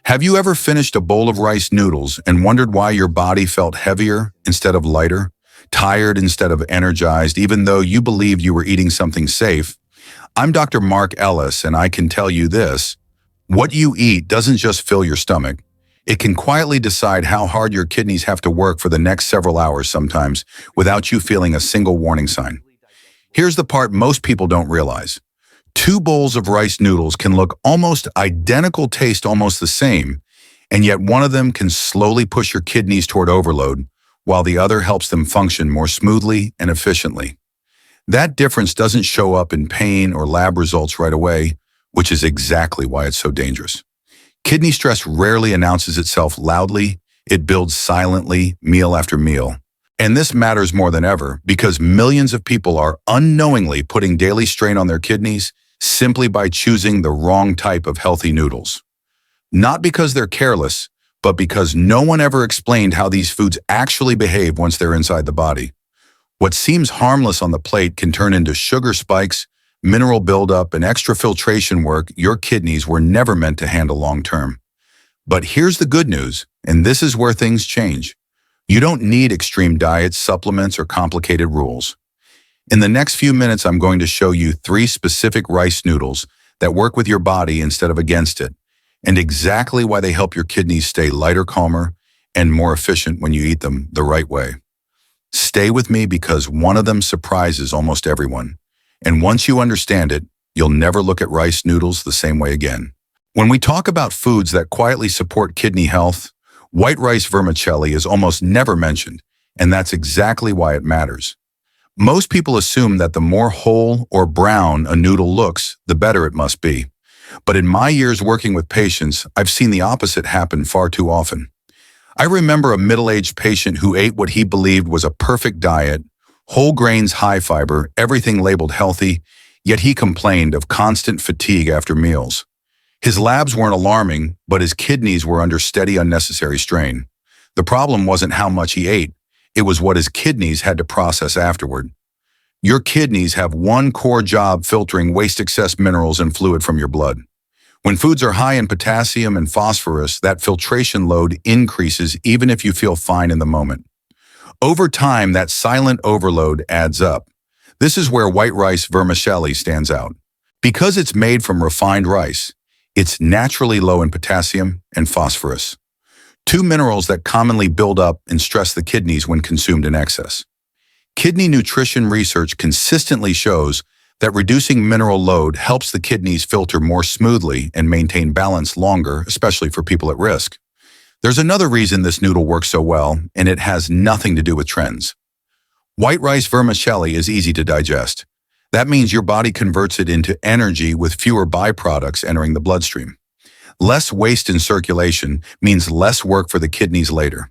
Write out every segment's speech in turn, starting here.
Have you ever finished a bowl of rice noodles and wondered why your body felt heavier instead of lighter, tired instead of energized, even though you believed you were eating something safe? I'm Dr. Mark Ellis, and I can tell you this. What you eat doesn't just fill your stomach. It can quietly decide how hard your kidneys have to work for the next several hours sometimes without you feeling a single warning sign. Here's the part most people don't realize. Two bowls of rice noodles can look almost identical, taste almost the same, and yet one of them can slowly push your kidneys toward overload, while the other helps them function more smoothly and efficiently. That difference doesn't show up in pain or lab results right away, which is exactly why it's so dangerous. Kidney stress rarely announces itself loudly. It builds silently, meal after meal. And this matters more than ever because millions of people are unknowingly putting daily strain on their kidneys simply by choosing the wrong type of healthy noodles. Not because they're careless, but because no one ever explained how these foods actually behave once they're inside the body. What seems harmless on the plate can turn into sugar spikes, mineral buildup, and extra filtration work your kidneys were never meant to handle long term. But here's the good news, and this is where things change. You don't need extreme diets, supplements, or complicated rules. In the next few minutes, I'm going to show you 3 specific rice noodles that work with your body instead of against it, and exactly why they help your kidneys stay lighter, calmer, and more efficient when you eat them the right way. Stay with me because one of them surprises almost everyone. And once you understand it, you'll never look at rice noodles the same way again. When we talk about foods that quietly support kidney health, white rice vermicelli is almost never mentioned, and that's exactly why it matters. Most people assume that the more whole or brown a noodle looks, the better it must be. But in my years working with patients, I've seen the opposite happen far too often. I remember a middle-aged patient who ate what he believed was a perfect diet, whole grains, high fiber, everything labeled healthy, yet he complained of constant fatigue after meals. His labs weren't alarming, but his kidneys were under steady unnecessary strain. The problem wasn't how much he ate, it was what his kidneys had to process afterward. Your kidneys have one core job: filtering waste excess minerals and fluid from your blood. When foods are high in potassium and phosphorus, that filtration load increases even if you feel fine in the moment. Over time, that silent overload adds up. This is where white rice vermicelli stands out. Because it's made from refined rice, it's naturally low in potassium and phosphorus, 2 minerals that commonly build up and stress the kidneys when consumed in excess. Kidney nutrition research consistently shows that reducing mineral load helps the kidneys filter more smoothly and maintain balance longer, especially for people at risk. There's another reason this noodle works so well, and it has nothing to do with trends. White rice vermicelli is easy to digest. That means your body converts it into energy with fewer byproducts entering the bloodstream. Less waste in circulation means less work for the kidneys later.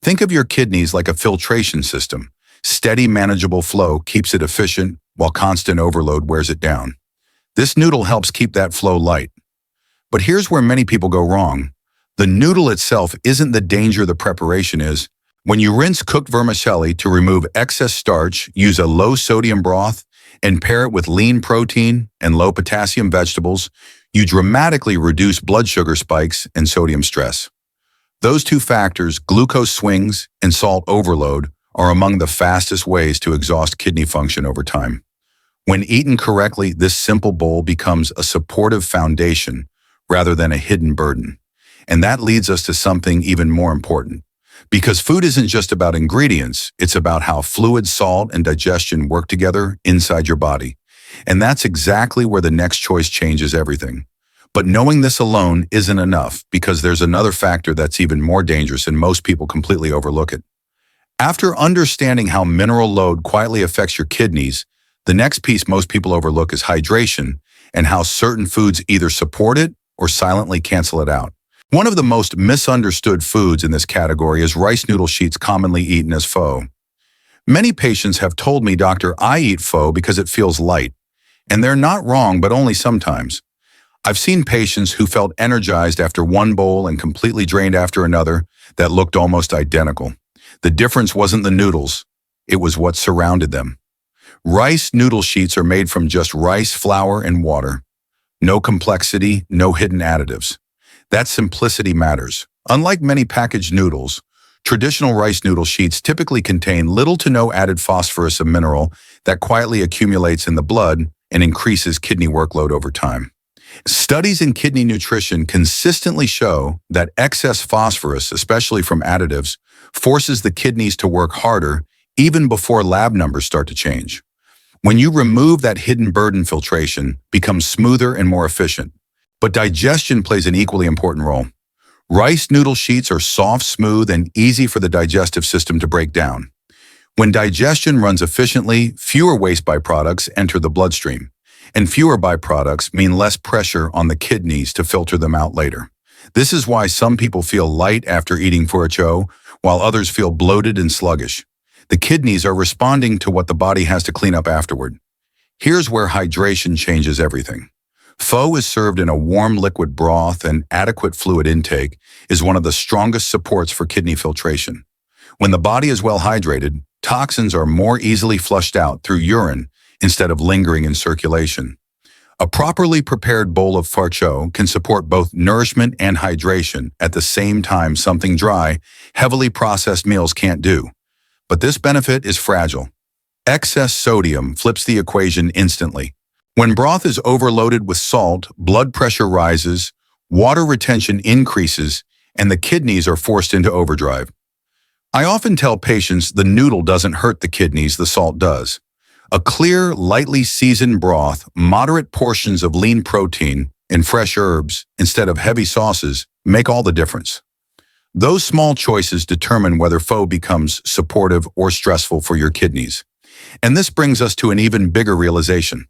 Think of your kidneys like a filtration system. Steady, manageable flow keeps it efficient, while constant overload wears it down. This noodle helps keep that flow light. But here's where many people go wrong. The noodle itself isn't the danger, the preparation is. When you rinse cooked vermicelli to remove excess starch, use a low-sodium broth, and pair it with lean protein and low-potassium vegetables, you dramatically reduce blood sugar spikes and sodium stress. Those 2 factors, glucose swings and salt overload, are among the fastest ways to exhaust kidney function over time. When eaten correctly, this simple bowl becomes a supportive foundation rather than a hidden burden. And that leads us to something even more important. Because food isn't just about ingredients, it's about how fluid, salt, and digestion work together inside your body. And that's exactly where the next choice changes everything. But knowing this alone isn't enough, because there's another factor that's even more dangerous and most people completely overlook it. After understanding how mineral load quietly affects your kidneys, the next piece most people overlook is hydration and how certain foods either support it or silently cancel it out. One of the most misunderstood foods in this category is rice noodle sheets, commonly eaten as pho. Many patients have told me, "Doctor, I eat pho because it feels light." And they're not wrong, but only sometimes. I've seen patients who felt energized after one bowl and completely drained after another that looked almost identical. The difference wasn't the noodles, it was what surrounded them. Rice noodle sheets are made from just rice, flour, and water. No complexity, no hidden additives. That simplicity matters. Unlike many packaged noodles, traditional rice noodle sheets typically contain little to no added phosphorus, a mineral that quietly accumulates in the blood and increases kidney workload over time. Studies in kidney nutrition consistently show that excess phosphorus, especially from additives, forces the kidneys to work harder even before lab numbers start to change. When you remove that hidden burden, filtration becomes smoother and more efficient. But digestion plays an equally important role. Rice noodle sheets are soft, smooth, and easy for the digestive system to break down. When digestion runs efficiently, fewer waste byproducts enter the bloodstream, and fewer byproducts mean less pressure on the kidneys to filter them out later. This is why some people feel light after eating for a cho, while others feel bloated and sluggish. The kidneys are responding to what the body has to clean up afterward. Here's where hydration changes everything. Pho is served in a warm liquid broth, and adequate fluid intake is one of the strongest supports for kidney filtration. When the body is well hydrated, toxins are more easily flushed out through urine instead of lingering in circulation. A properly prepared bowl of pho cho can support both nourishment and hydration at the same time, something dry, heavily processed meals can't do. But this benefit is fragile. Excess sodium flips the equation instantly. When broth is overloaded with salt, blood pressure rises, water retention increases, and the kidneys are forced into overdrive. I often tell patients the noodle doesn't hurt the kidneys, the salt does. A clear, lightly seasoned broth, moderate portions of lean protein, and fresh herbs, instead of heavy sauces, make all the difference. Those small choices determine whether pho becomes supportive or stressful for your kidneys. And this brings us to an even bigger realization.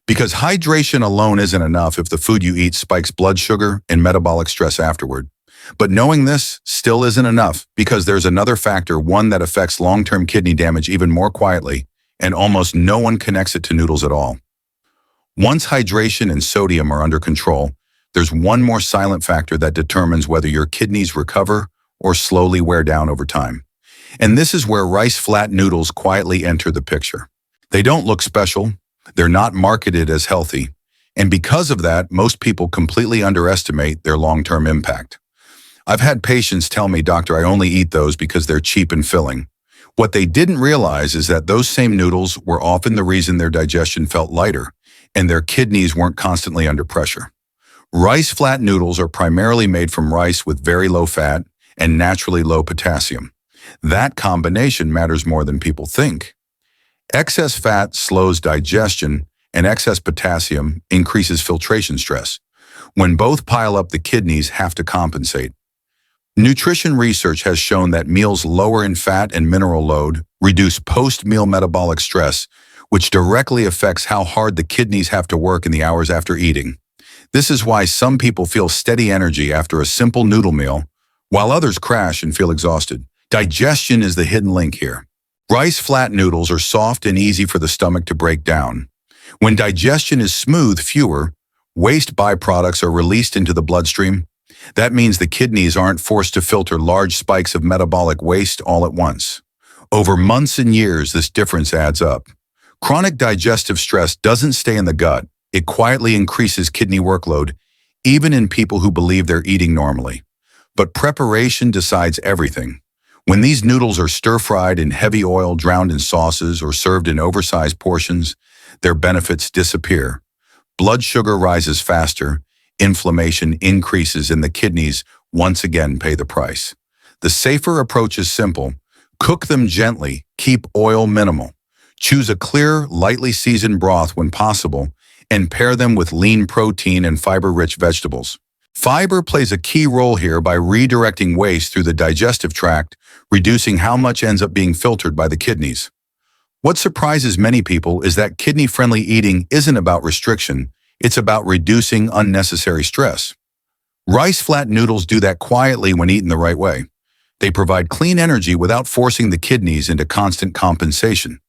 Because hydration alone isn't enough if the food you eat spikes blood sugar and metabolic stress afterward. But knowing this still isn't enough, because there's another factor, one that affects long-term kidney damage even more quietly, and almost no one connects it to noodles at all. Once hydration and sodium are under control, there's one more silent factor that determines whether your kidneys recover or slowly wear down over time. And this is where rice flat noodles quietly enter the picture. They don't look special, they're not marketed as healthy, and because of that, most people completely underestimate their long-term impact. I've had patients tell me, "Doctor, I only eat those because they're cheap and filling." What they didn't realize is that those same noodles were often the reason their digestion felt lighter and their kidneys weren't constantly under pressure. Rice flat noodles are primarily made from rice with very low fat and naturally low potassium. That combination matters more than people think. Excess fat slows digestion, and excess potassium increases filtration stress. When both pile up, the kidneys have to compensate. Nutrition research has shown that meals lower in fat and mineral load reduce post-meal metabolic stress, which directly affects how hard the kidneys have to work in the hours after eating. This is why some people feel steady energy after a simple noodle meal, while others crash and feel exhausted. Digestion is the hidden link here. Rice flat noodles are soft and easy for the stomach to break down. When digestion is smooth, fewer waste byproducts are released into the bloodstream. That means the kidneys aren't forced to filter large spikes of metabolic waste all at once. Over months and years, this difference adds up. Chronic digestive stress doesn't stay in the gut. It quietly increases kidney workload, even in people who believe they're eating normally. But preparation decides everything. When these noodles are stir-fried in heavy oil, drowned in sauces, or served in oversized portions, their benefits disappear. Blood sugar rises faster, inflammation increases, and the kidneys once again pay the price. The safer approach is simple. Cook them gently, keep oil minimal. Choose a clear, lightly seasoned broth when possible, and pair them with lean protein and fiber-rich vegetables. Fiber plays a key role here by redirecting waste through the digestive tract, reducing how much ends up being filtered by the kidneys. What surprises many people is that kidney-friendly eating isn't about restriction, it's about reducing unnecessary stress. Rice flat noodles do that quietly when eaten the right way. They provide clean energy without forcing the kidneys into constant compensation.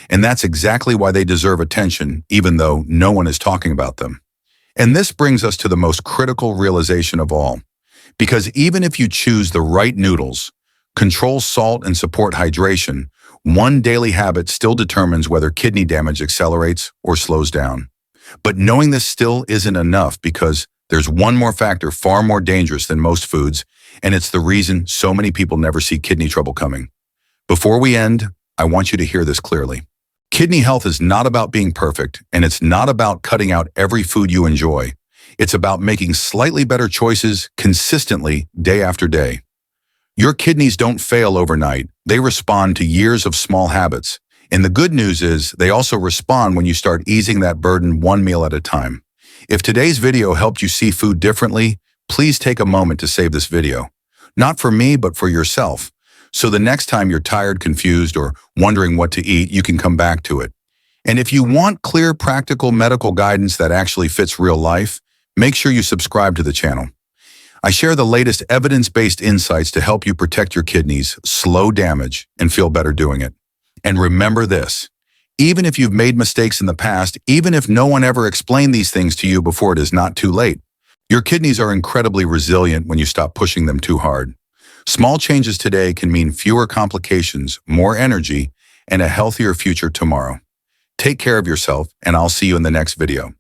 And that's exactly why they deserve attention, even though no one is talking about them. And this brings us to the most critical realization of all. Because even if you choose the right noodles, control salt, and support hydration, one daily habit still determines whether kidney damage accelerates or slows down. But knowing this still isn't enough, because There's one more factor far more dangerous than most foods, and it's the reason so many people never see kidney trouble coming. Before we end, I want you to hear this clearly. Kidney health is not about being perfect, and it's not about cutting out every food you enjoy. It's about making slightly better choices consistently day after day. Your kidneys don't fail overnight. They respond to years of small habits. And the good news is they also respond when you start easing that burden one meal at a time. If today's video helped you see food differently, please take a moment to save this video. Not for me, but for yourself. So the next time you're tired, confused, or wondering what to eat, you can come back to it. And if you want clear, practical medical guidance that actually fits real life, make sure you subscribe to the channel. I share the latest evidence-based insights to help you protect your kidneys, slow damage, and feel better doing it. And remember this, even if you've made mistakes in the past, even if no one ever explained these things to you before, it is not too late. Your kidneys are incredibly resilient when you stop pushing them too hard. Small changes today can mean fewer complications, more energy, and a healthier future tomorrow. Take care of yourself, and I'll see you in the next video.